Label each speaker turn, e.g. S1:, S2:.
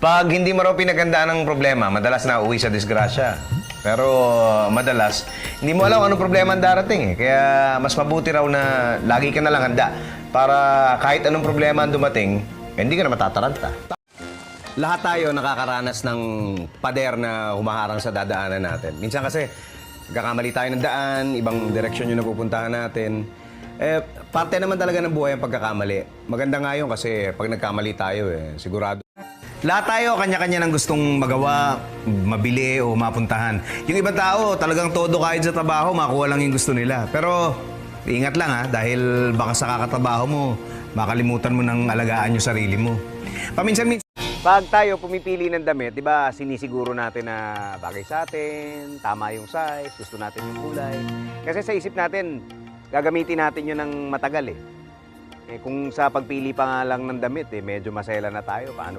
S1: Pag hindi mo raw pinaghandaan ng problema, madalas na uwi sa disgrasya. Pero madalas, hindi mo alam anong problema ang darating eh. Kaya mas mabuti raw na lagi ka na lang handa para kahit anong problema ang dumating, hindi ka na matataranta. Lahat tayo nakakaranas ng pader na humaharang sa dadaanan natin. Minsan kasi, nagkakamali tayo ng daan, ibang direksyon yung napupuntahan natin. Parte naman talaga ng buhay ang pagkakamali. Maganda nga yun kasi pag nagkamali tayo sigurado. Lahat tayo kanya-kanya ng gustong magawa, mabili o mapuntahan. Yung ibang tao talagang todo kahit sa trabaho, makuha lang yung gusto nila. Pero ingat lang dahil baka sa kakatrabaho mo, makalimutan mo ng alagaan yung sarili mo. Paminsan-minsan, pag tayo pumipili ng damit, di ba, sinisiguro natin na bagay sa atin, tama yung size, gusto natin yung kulay. Kasi sa isip natin, gagamitin natin yun ng matagal eh. Kung sa pagpili pa nga lang ng damit medyo masela na tayo. Paano?